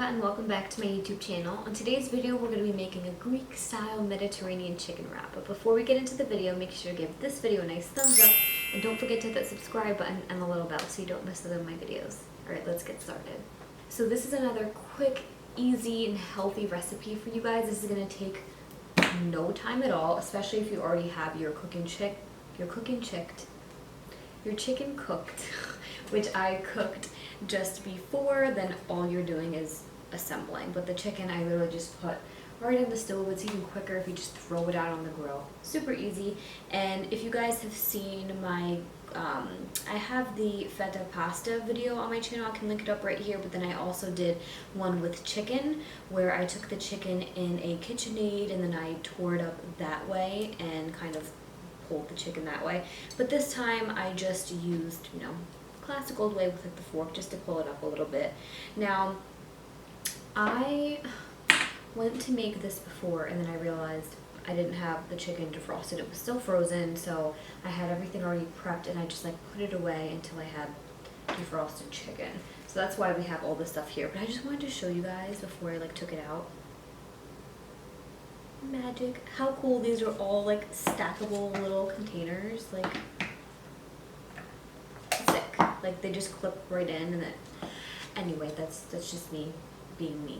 and welcome back to my YouTube channel. On today's video we're going to be making a Greek-style Mediterranean chicken wrap. But before we get into the video, make sure to give this video a nice thumbs up and don't forget to hit that subscribe button and the little bell so you don't miss any of my videos. Alright, let's get started. So this is another quick, easy, and healthy recipe for you guys. This is going to take no time at all, especially if you already have your chicken cooked, which I cooked just before. Then all you're doing is assembling. But the chicken I literally just put right in the stove. It's even quicker if you just throw it out on the grill. Super easy. And if you guys have seen my I have the feta pasta video on my channel. I can link it up right here, but then I also did one with chicken where I took the chicken in a KitchenAid and then I tore it up that way and kind of pulled the chicken that way. But this time I just used, classic old way with like the fork just to pull it up a little bit. Now, I went to make this before and then I realized I didn't have the chicken defrosted. It was still frozen, so I had everything already prepped and I just like put it away until I had defrosted chicken. So that's why we have all this stuff here. But I just wanted to show you guys before I like took it out. Magic. How cool. These are all like stackable little containers. Like, sick. Like they just clip right in and then, anyway, that's just me being me.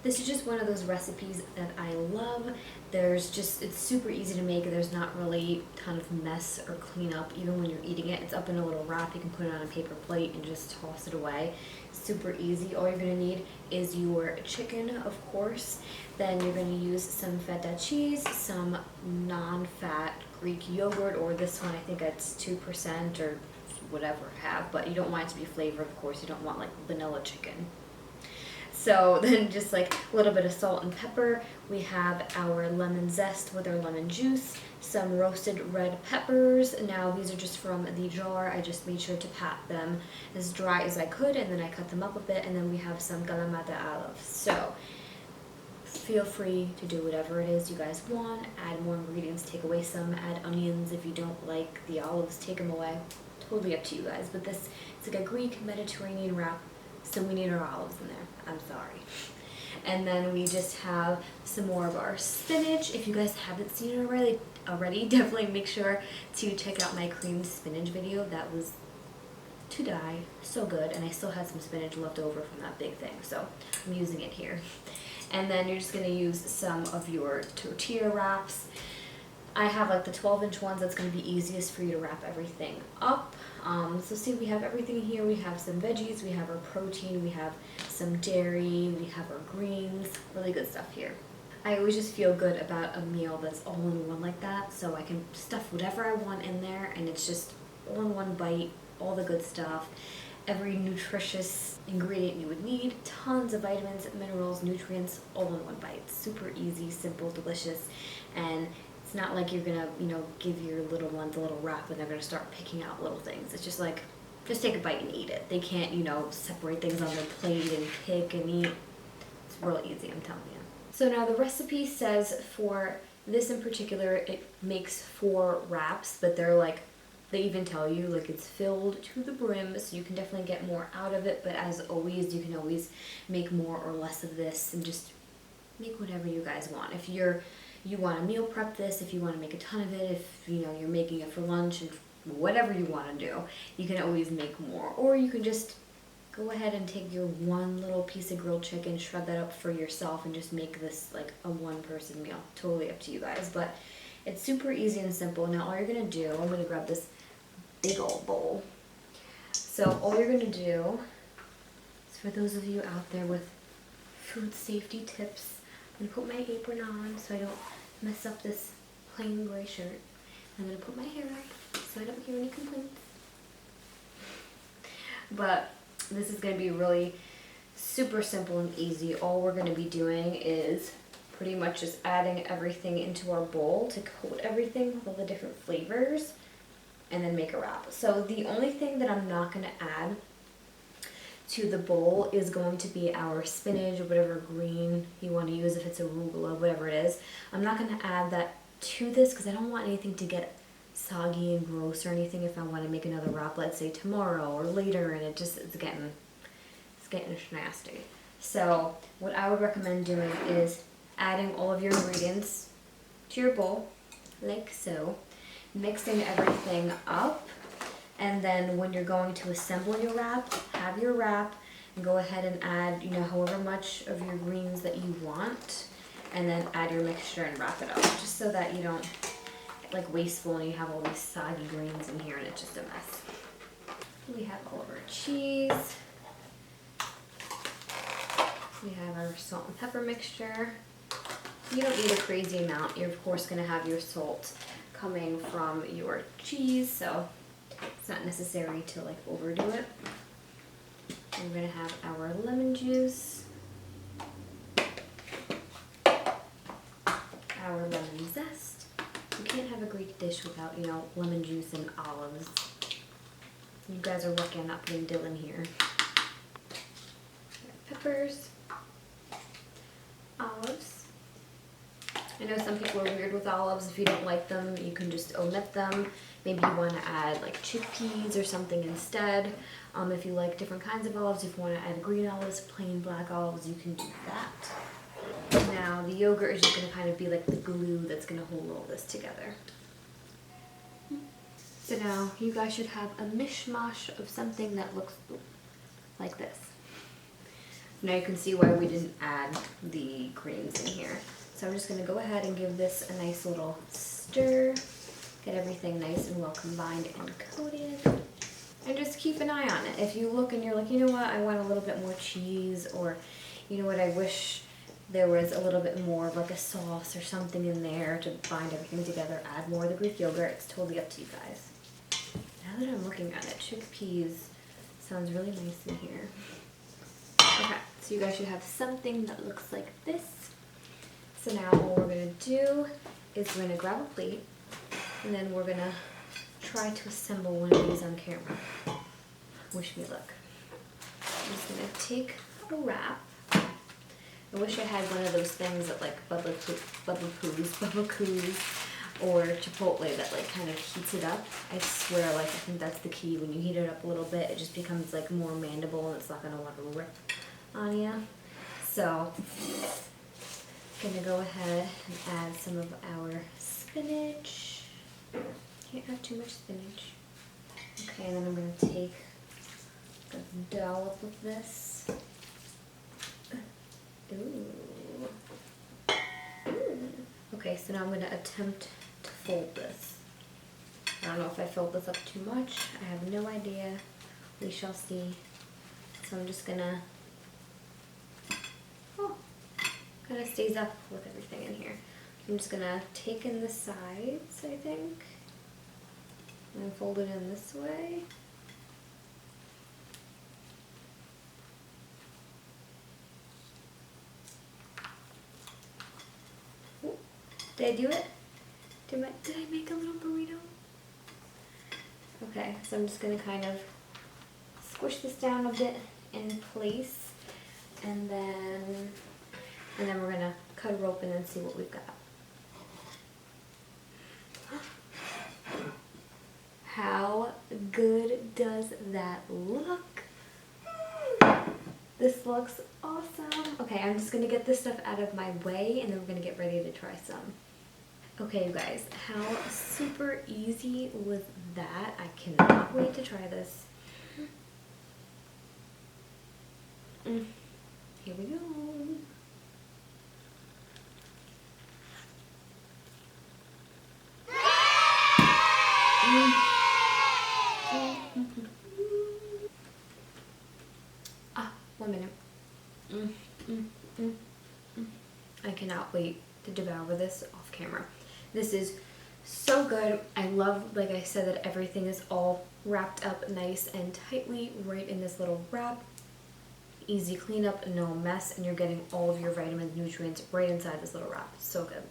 This is just one of those recipes that I love. It's super easy to make. There's not really a ton of mess or cleanup even when you're eating it. It's up in a little wrap. You can put it on a paper plate and just toss it away. Super easy. All you're gonna need is your chicken, of course. Then you're gonna use some feta cheese, some non-fat Greek yogurt, or this one I think it's 2% or whatever have, but you don't want it to be flavored, of course. You don't want like vanilla chicken. So then just like a little bit of salt and pepper. We have our lemon zest with our lemon juice, some roasted red peppers. Now these are just from the jar. I just made sure to pat them as dry as I could and then I cut them up a bit, and then we have some kalamata olives. So feel free to do whatever it is you guys want. Add more ingredients, take away some, add onions if you don't like the olives, take them away. Totally up to you guys. But this is like a Greek Mediterranean wrap, so we need our olives in there. I'm sorry. And then we just have some more of our spinach. If you guys haven't seen it already, definitely make sure to check out my creamed spinach video. That was to die. So good. And I still had some spinach left over from that big thing, so I'm using it here. And then you're just going to use some of your tortilla wraps. I have like the 12-inch ones. That's going to be easiest for you to wrap everything up. So see, we have everything here. We have some veggies, we have our protein, we have some dairy, we have our greens, really good stuff here. I always just feel good about a meal that's all in one like that, so I can stuff whatever I want in there and it's just all in one bite, all the good stuff, every nutritious ingredient you would need, tons of vitamins, minerals, nutrients, all in one bite. Super easy, simple, delicious, and it's not like you're gonna, give your little ones a little wrap and they're gonna start picking out little things. It's just like, just take a bite and eat it. They can't, separate things on their plate and pick and eat. It's real easy, I'm telling you. So now the recipe says for this in particular, it makes 4 wraps, but they even tell you like it's filled to the brim, so you can definitely get more out of it. But as always, you can always make more or less of this and just make whatever you guys want. If you want to meal prep this, if you want to make a ton of it, if you're making it for lunch, and whatever you want to do, you can always make more. Or you can just go ahead and take your one little piece of grilled chicken, shred that up for yourself, and just make this like a one-person meal. Totally up to you guys, but it's super easy and simple. Now all you're going to do, I'm going to grab this big old bowl. So all you're going to do is, for those of you out there with food safety tips, I'm going to put my apron on so I don't mess up this plain gray shirt. I'm going to put my hair up so I don't hear any complaints. But this is going to be really super simple and easy. All we're going to be doing is pretty much just adding everything into our bowl to coat everything with all the different flavors and then make a wrap. So the only thing that I'm not going to add to the bowl is going to be our spinach or whatever green you want to use, if it's arugula, whatever it is. I'm not going to add that to this because I don't want anything to get soggy and gross or anything if I want to make another wrap, let's say tomorrow or later, and it's getting nasty. So what I would recommend doing is adding all of your ingredients to your bowl, like so, mixing everything up, and then when you're going to assemble your wrap, have your wrap, and go ahead and add, you know, however much of your greens that you want, and then add your mixture and wrap it up, just so that you don't get like wasteful and you have all these soggy greens in here and it's just a mess. We have all of our cheese. We have our salt and pepper mixture. You don't need a crazy amount. You're of course gonna have your salt coming from your cheese, so it's not necessary to like overdo it. We're gonna have our lemon juice, our lemon zest. You can't have a Greek dish without, you know, lemon juice and olives. You guys are lucky I'm not putting dill in here. Peppers, olives. I know some people are weird with olives. If you don't like them, you can just omit them. Maybe you want to add like chickpeas or something instead. If you like different kinds of olives, if you want to add green olives, plain black olives, you can do that. Now the yogurt is just going to kind of be like the glue that's going to hold all this together. So now you guys should have a mishmash of something that looks like this. Now you can see why we didn't add the greens in here. So I'm just going to go ahead and give this a nice little stir. Get everything nice and well combined and coated. And just keep an eye on it. If you look and you're like, you know what, I want a little bit more cheese, or you know what, I wish there was a little bit more of like a sauce or something in there to bind everything together, add more of the Greek yogurt. It's totally up to you guys. Now that I'm looking at it, chickpeas sounds really nice in here. Okay, so you guys should have something that looks like this. So now what we're gonna do is we're gonna grab a plate, and then we're gonna try to assemble one of these on camera. Wish me luck. I'm just gonna take a wrap. I wish I had one of those things that like Bubba Coos or Chipotle that like kind of heats it up. I swear, like I think that's the key. When you heat it up a little bit, it just becomes like more mandible and it's not gonna want to rip on you. So gonna go ahead and add some of our spinach. Can't have too much spinach. Okay, and then I'm gonna take a dollop of this. Ooh. Ooh. Okay, so now I'm gonna attempt to fold this. I don't know if I filled this up too much. I have no idea. We shall see. So I'm just gonna, kind of stays up with everything in here. I'm just gonna take in the sides, I think, and fold it in this way. Ooh, did I do it? Did I make a little burrito? Okay, so I'm just gonna kind of squish this down a bit in place, and then we're gonna cut her open and see what we've got. How good does that look? This looks awesome. Okay, I'm just gonna get this stuff out of my way and then we're gonna get ready to try some. Okay, you guys, how super easy was that? I cannot wait to try this. Here we go. One minute. I cannot wait to devour this off camera. This is so good. I love, like I said, that everything is all wrapped up nice and tightly right in this little wrap. Easy cleanup, no mess, and you're getting all of your vitamins, nutrients right inside this little wrap. So good.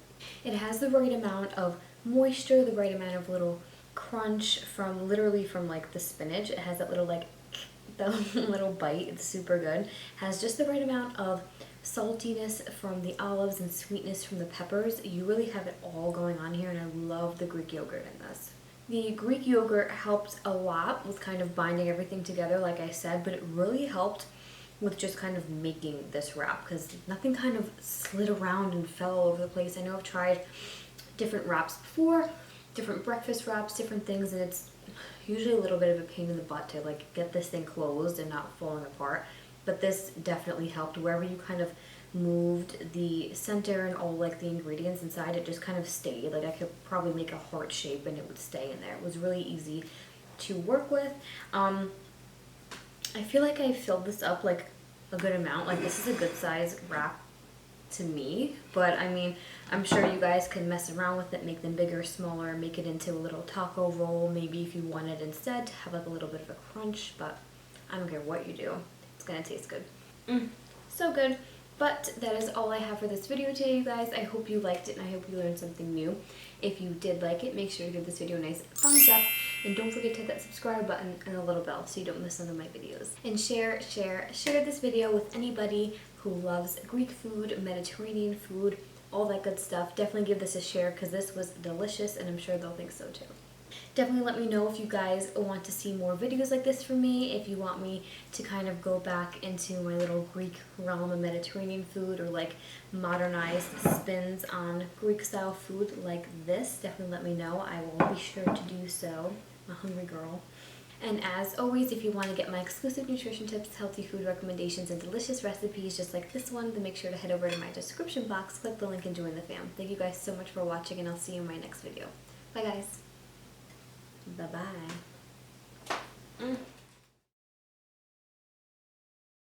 It has the right amount of moisture, the right amount of little crunch from like the spinach. It has that little like the little bite. It's super good. Has just the right amount of saltiness from the olives and sweetness from the peppers. You really have it all going on here, and I love the Greek yogurt in this. The Greek yogurt helped a lot with kind of binding everything together, like I said, but it really helped with just kind of making this wrap, because nothing kind of slid around and fell all over the place. I know I've tried different wraps before, different breakfast wraps, different things, and it's usually a little bit of a pain in the butt to like get this thing closed and not falling apart. But this definitely helped. Wherever you kind of moved the center and all like the ingredients inside, it just kind of stayed. Like I could probably make a heart shape and it would stay in there. It was really easy to work with. I feel like I filled this up like a good amount. Like this is a good size wrap to me, but I mean, I'm sure you guys can mess around with it, make them bigger, smaller, make it into a little taco roll, maybe if you wanted instead to have like a little bit of a crunch, but I don't care what you do, it's gonna taste good. So good. But that is all I have for this video today, you guys. I hope you liked it and I hope you learned something new. If you did like it, make sure to give this video a nice thumbs up. And don't forget to hit that subscribe button and the little bell so you don't miss none of my videos. And share this video with anybody who loves Greek food, Mediterranean food, all that good stuff. Definitely give this a share because this was delicious and I'm sure they'll think so too. Definitely let me know if you guys want to see more videos like this from me, if you want me to kind of go back into my little Greek realm of Mediterranean food or like modernized spins on Greek style food like this. Definitely let me know. I will be sure to do so. I'm a hungry girl. And as always, if you want to get my exclusive nutrition tips, healthy food recommendations, and delicious recipes just like this one, then make sure to head over to my description box, click the link, and join the fam. Thank you guys so much for watching, and I'll see you in my next video. Bye guys. Bye-bye.